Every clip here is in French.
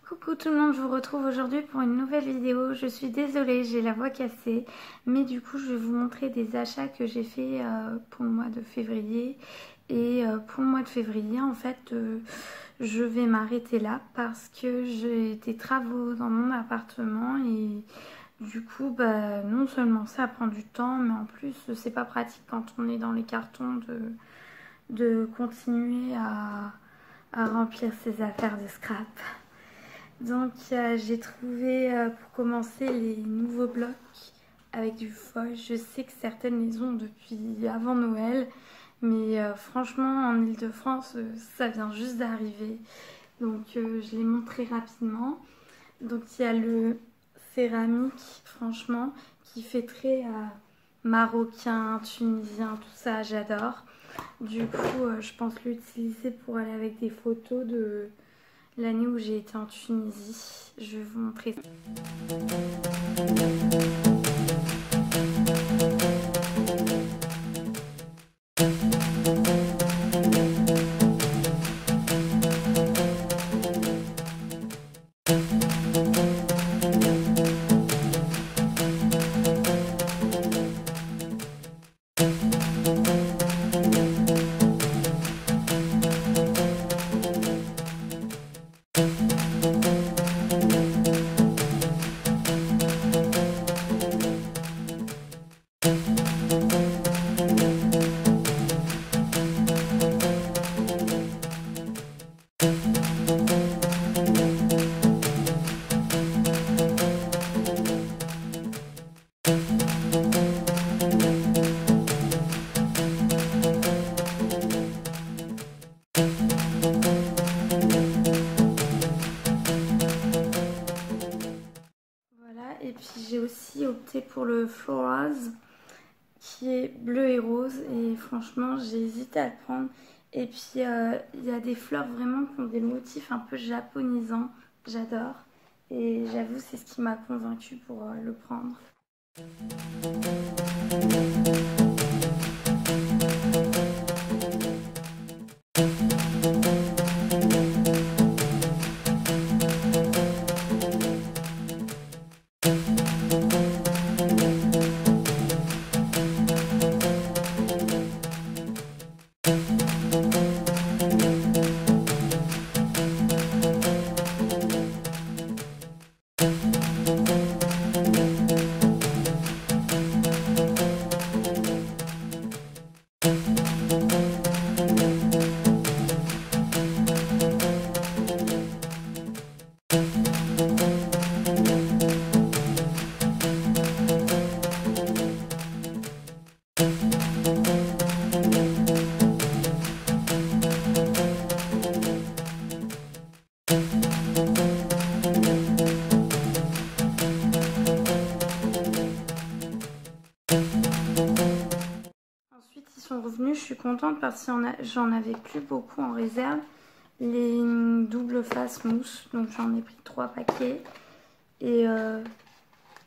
Coucou tout le monde, je vous retrouve aujourd'hui pour une nouvelle vidéo. Je suis désolée, j'ai la voix cassée, mais du coup je vais vous montrer des achats que j'ai fait pour le mois de février. Et pour le mois de février, en fait, je vais m'arrêter là parce que j'ai des travaux dans mon appartement et du coup, non seulement ça prend du temps, mais en plus c'est pas pratique quand on est dans les cartons de continuer à remplir ses affaires de scrap. Donc j'ai trouvé pour commencer les nouveaux blocs avec du foil. Je sais que certaines les ont depuis avant Noël, mais franchement en Ile-de-France ça vient juste d'arriver. Donc je les montre rapidement. Donc il y a le céramique, franchement, qui fait très marocain, tunisien, tout ça, j'adore. Du coup je pense l'utiliser pour aller avec des photos de l'année où j'ai été en Tunisie. Je vais vous montrer ça. Et puis j'ai aussi opté pour le Floras qui est bleu et rose et franchement j'ai hésité à le prendre. Et puis il y a des fleurs vraiment qui ont des motifs un peu japonisants, j'adore. Et j'avoue c'est ce qui m'a convaincue pour le prendre. Ensuite ils sont revenus, je suis contente parce que j'en avais plus beaucoup en réserve. Les double face mousse, donc j'en ai pris 3 paquets. Et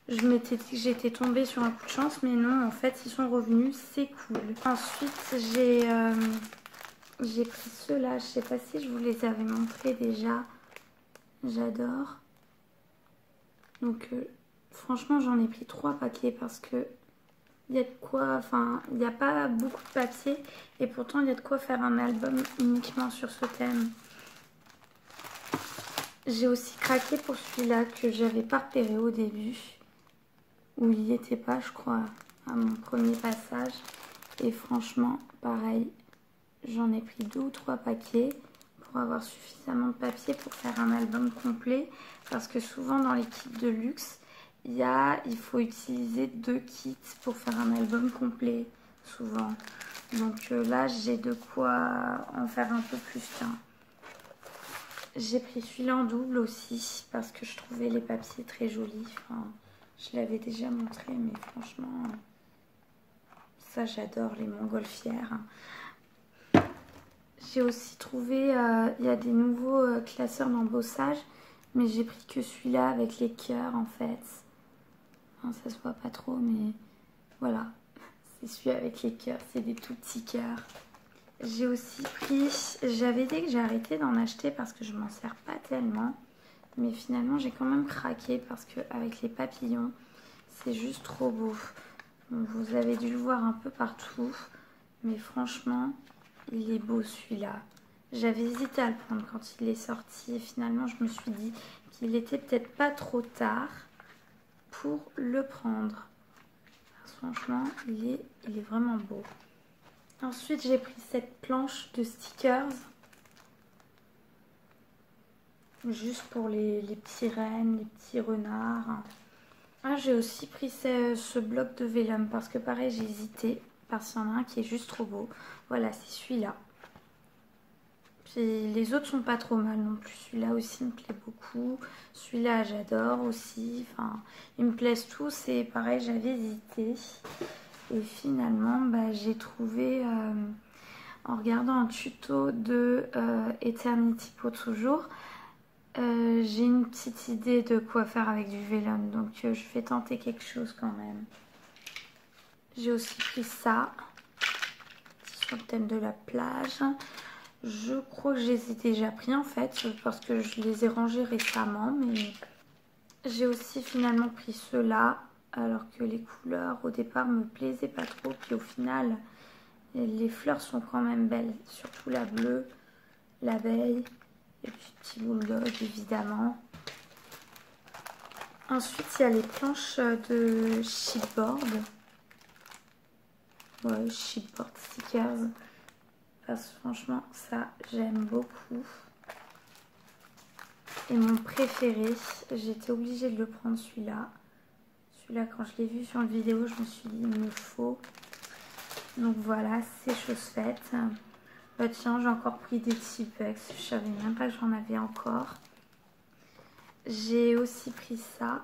je m'étais dit que j'étais tombée sur un coup de chance, mais non, en fait ils sont revenus, c'est cool. Ensuite j'ai pris ceux-là, je sais pas si je vous les avais montrés déjà. J'adore. Donc franchement j'en ai pris 3 paquets parce que il y a de quoi, enfin il n'y a pas beaucoup de papier et pourtant il y a de quoi faire un album uniquement sur ce thème. J'ai aussi craqué pour celui-là que j'avais pas repéré au début, où il n'y était pas je crois à mon premier passage. Et franchement pareil, j'en ai pris 2 ou 3 paquets pour avoir suffisamment de papier pour faire un album complet. Parce que souvent dans les kits de luxe, il faut utiliser 2 kits pour faire un album complet, souvent. Donc là, j'ai de quoi en faire un peu plus qu'un. J'ai pris celui-là en double aussi, parce que je trouvais les papiers très jolis. Enfin, je l'avais déjà montré, mais franchement, ça j'adore, les montgolfières. J'ai aussi trouvé, il y a des nouveaux classeurs d'embossage, mais j'ai pris que celui-là avec les cœurs en fait. Enfin, ça se voit pas trop, mais voilà, c'est celui avec les cœurs, c'est des tout petits cœurs. J'ai aussi pris, j'avais dit que j'ai arrêté d'en acheter parce que je m'en sers pas tellement, Mais finalement j'ai quand même craqué parce qu'avec les papillons c'est juste trop beau. Donc, vous avez dû le voir un peu partout. Mais franchement il est beau celui-là. J'avais hésité à le prendre quand il est sorti. Et finalement je me suis dit qu'il était peut-être pas trop tard pour le prendre. Parce que franchement il est vraiment beau. Ensuite j'ai pris cette planche de stickers. Juste pour les petits rennes, les petits renards. Ah, j'ai aussi pris ce bloc de vélum parce que pareil j'ai hésité. Parce qu'il y en a un qui est juste trop beau. Voilà, c'est celui-là. Puis les autres sont pas trop mal non plus. Celui-là aussi me plaît beaucoup. Celui-là j'adore aussi. Enfin, ils me plaisent tous et pareil j'avais hésité. Et finalement bah, j'ai trouvé en regardant un tuto de Eternity pour toujours. J'ai une petite idée de quoi faire avec du vélum, donc je vais tenter quelque chose quand même. J'ai aussi pris ça, sur le thème de la plage. Je crois que je les ai déjà pris en fait, parce que je les ai rangés récemment, mais j'ai aussi finalement pris ceux-là, alors que les couleurs au départ me plaisaient pas trop, puis au final, les fleurs sont quand même belles, surtout la bleue, l'abeille. Et puis petit bulldog évidemment. Ensuite il y a les planches de chipboard. Ouais, chipboard stickers. Parce que franchement ça j'aime beaucoup. Et mon préféré, j'étais obligée de le prendre celui-là. Celui-là quand je l'ai vu sur une vidéo je me suis dit il me faut. Donc voilà, c'est chose faite. Bah tiens, j'ai encore pris des Tipex. Je savais même pas que j'en avais encore. J'ai aussi pris ça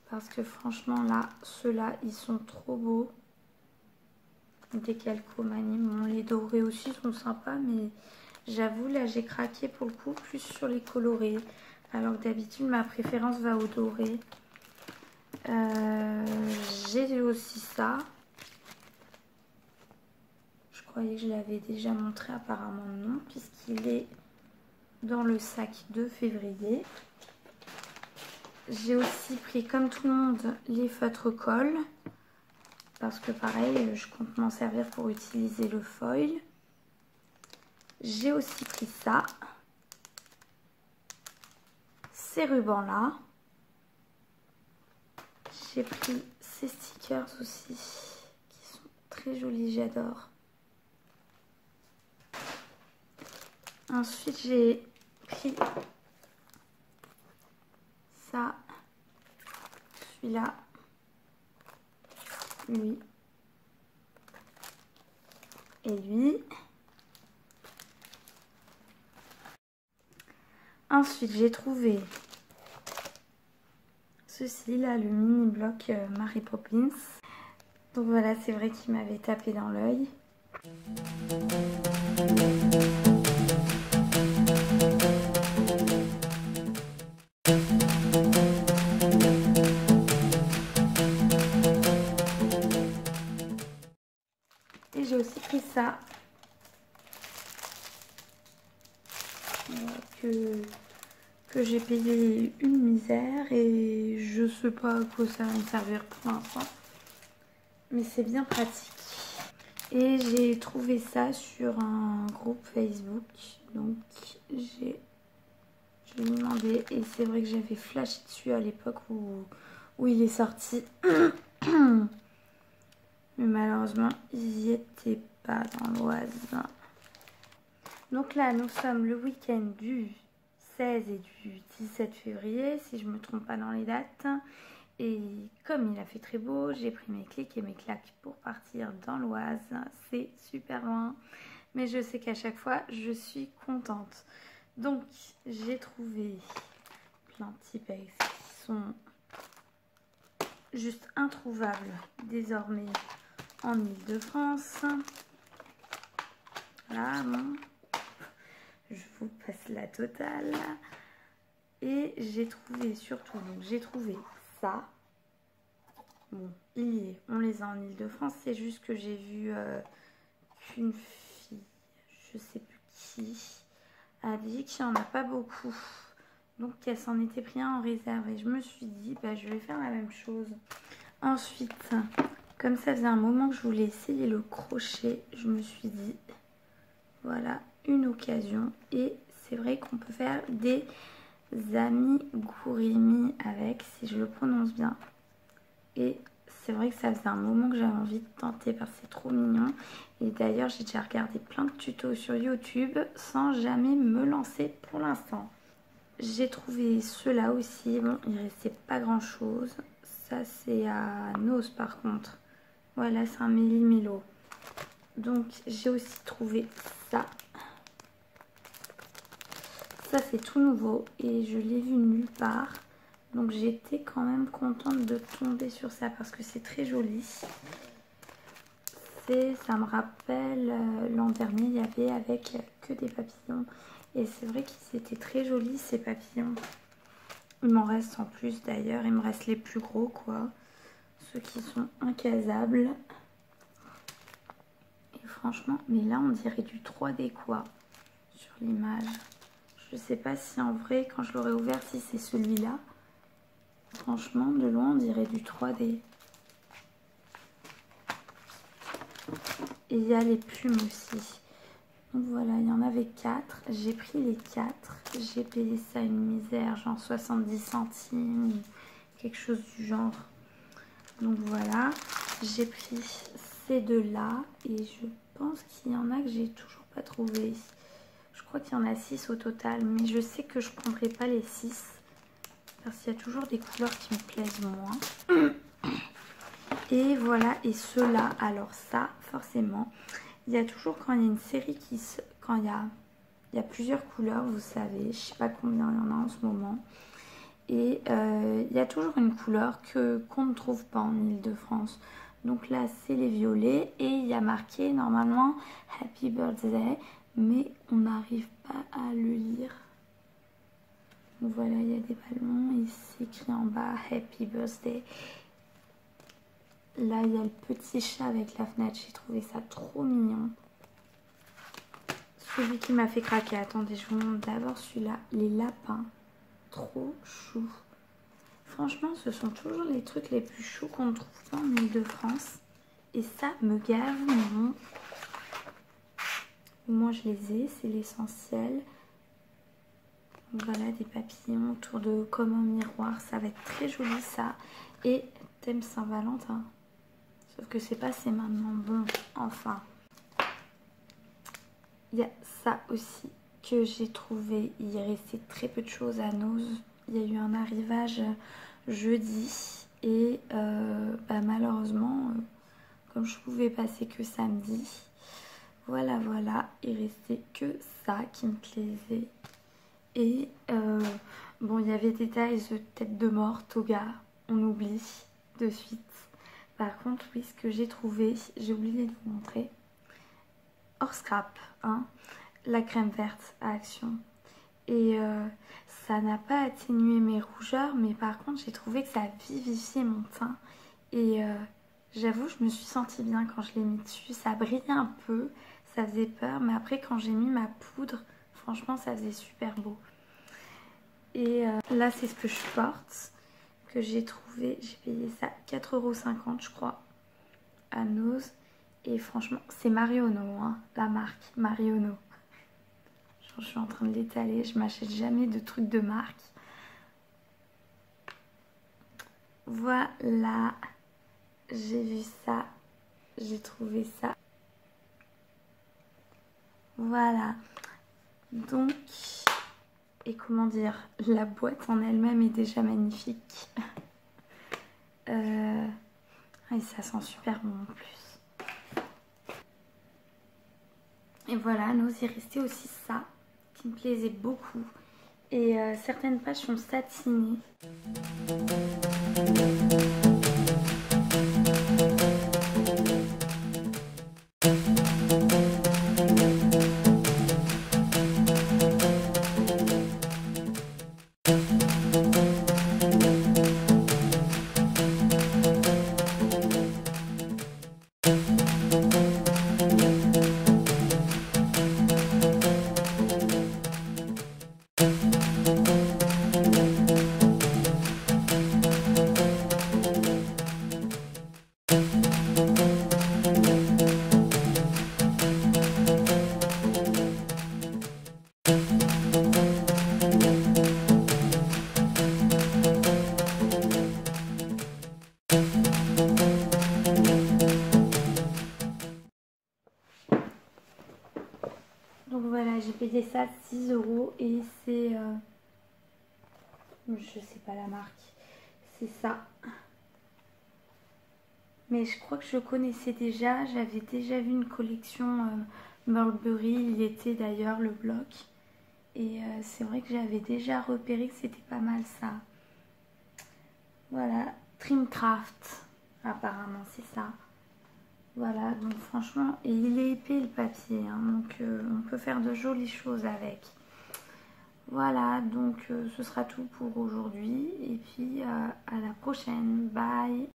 parce que franchement là, ceux-là, ils sont trop beaux. Des calcomanies. Bon, les dorés aussi sont sympas, mais j'avoue, là, j'ai craqué pour le coup plus sur les colorés. Alors que d'habitude, ma préférence va aux dorés. J'ai aussi ça. Je croyais que je l'avais déjà montré, apparemment non, puisqu'il est dans le sac de février. J'ai aussi pris, comme tout le monde, les feutres colle. Parce que pareil, je compte m'en servir pour utiliser le foil. J'ai aussi pris ça. Ces rubans-là. J'ai pris ces stickers aussi, qui sont très jolis, j'adore. Ensuite, j'ai pris ça, celui-là, lui et lui. Ensuite, j'ai trouvé ceci là, le mini bloc Mary Poppins. Donc voilà, c'est vrai qu'il m'avait tapé dans l'œil. Et j'ai aussi pris ça. Que j'ai payé une misère et je sais pas à quoi ça va me servir pour l'instant. Mais c'est bien pratique. Et j'ai trouvé ça sur un groupe Facebook. Donc je lui ai demandé et c'est vrai que j'avais flashé dessus à l'époque où il est sorti. Mais malheureusement, il n'y était pas dans l'Oise. Donc là, nous sommes le week-end du 16 et du 17 février, si je ne me trompe pas dans les dates. Et comme il a fait très beau, j'ai pris mes clics et mes claques pour partir dans l'Oise. C'est super loin, mais je sais qu'à chaque fois, je suis contente. Donc, j'ai trouvé plein de Tipex qui sont juste introuvables désormais en Ile-de-France. Voilà, bon. Je vous passe la totale. Et j'ai trouvé surtout, donc j'ai trouvé ça. Bon, il y est, on les a en Ile-de-France. C'est juste que j'ai vu qu'une fille, je sais plus qui, a dit qu'il n'y en a pas beaucoup Donc elle s'en était pris un en réserve et je me suis dit bah je vais faire la même chose. Ensuite, comme ça faisait un moment que je voulais essayer le crochet, je me suis dit voilà une occasion. Et c'est vrai qu'on peut faire des amigurumi avec, si je le prononce bien. Et c'est vrai que ça faisait un moment que j'avais envie de tenter parce que c'est trop mignon. Et d'ailleurs j'ai déjà regardé plein de tutos sur YouTube sans jamais me lancer pour l'instant. J'ai trouvé ceux-là aussi. Bon, il restait pas grand-chose. Ça, c'est à Nose par contre. Voilà, c'est un méli-mélo. Donc, j'ai aussi trouvé ça. Ça, c'est tout nouveau et je l'ai vu nulle part. Donc, j'étais quand même contente de tomber sur ça parce que c'est très joli. Ça me rappelle l'an dernier, il y avait avec que des papillons. Et c'est vrai qu'ils étaient très jolis ces papillons. Il m'en reste en plus d'ailleurs. Il me reste les plus gros quoi. Ceux qui sont incasables. Et franchement, mais là on dirait du 3D quoi. Sur l'image. Je sais pas si en vrai quand je l'aurai ouvert si c'est celui-là. Franchement de loin on dirait du 3D. Et il y a les plumes aussi. Donc voilà, il y en avait 4. J'ai pris les 4. J'ai payé ça une misère, genre 70 centimes, quelque chose du genre. Donc voilà, j'ai pris ces deux-là. Et je pense qu'il y en a que j'ai toujours pas trouvé. Je crois qu'il y en a 6 au total. Mais je sais que je prendrai pas les 6. Parce qu'il y a toujours des couleurs qui me plaisent moins. Et voilà, et ceux-là, alors ça, forcément... Il y a toujours quand il y a une série quand il y a plusieurs couleurs, vous savez, je sais pas combien il y en a en ce moment. Et il y a toujours une couleur qu'on ne trouve pas en Île-de-France. Donc là, c'est les violets et il y a marqué normalement Happy Birthday, mais on n'arrive pas à le lire. Donc voilà, il y a des ballons et c'est écrit en bas Happy Birthday. Là, il y a le petit chat avec la fenêtre. J'ai trouvé ça trop mignon. Celui qui m'a fait craquer. Attendez, je vous montre d'abord celui-là. Les lapins. Trop chou. Franchement, ce sont toujours les trucs les plus choux qu'on ne trouve pas en Île-de-France. Et ça me gave mon... Au moins, je les ai. C'est l'essentiel. Voilà, des papillons autour de comme un miroir. Ça va être très joli, ça. Et thème Saint-Valentin. Sauf que c'est passé maintenant. Bon, enfin. Il y a ça aussi que j'ai trouvé. Il restait très peu de choses à Nose. Il y a eu un arrivage jeudi. Et malheureusement, comme je pouvais passer que samedi, voilà. Il restait que ça qui me plaisait. Et bon, il y avait des tailles de tête de mort, toga. On oublie de suite. Par contre, oui, ce que j'ai trouvé, j'ai oublié de vous montrer. Hors scrap, hein, la crème verte à Action. Et ça n'a pas atténué mes rougeurs, mais par contre, j'ai trouvé que ça a vivifié mon teint. Et j'avoue, je me suis sentie bien quand je l'ai mis dessus. Ça brillait un peu, ça faisait peur, mais après, quand j'ai mis ma poudre, franchement, ça faisait super beau. Et là, c'est ce que je porte. Que j'ai trouvé, j'ai payé ça 4,50 € je crois à Nose et franchement c'est Marionneau hein, la marque Marionneau. Genre, je suis en train de l'étaler, je m'achète jamais de trucs de marque. Voilà, j'ai vu ça, j'ai trouvé ça. Voilà, donc et comment dire, la boîte en elle-même est déjà magnifique. Et ça sent super bon en plus. Et voilà, nous il restait aussi ça, qui me plaisait beaucoup. Et certaines pages sont satinées. payé ça 6 € et c'est... je sais pas la marque. C'est ça. Mais je crois que je connaissais déjà. J'avais déjà vu une collection Burberry. Il y était d'ailleurs le bloc. Et c'est vrai que j'avais déjà repéré que c'était pas mal ça. Voilà. Trimcraft. Apparemment c'est ça. Voilà. Donc franchement. Et il est épais le papier. Hein, donc on peut faire de jolies choses avec. Voilà. Donc ce sera tout pour aujourd'hui. Et puis à la prochaine. Bye.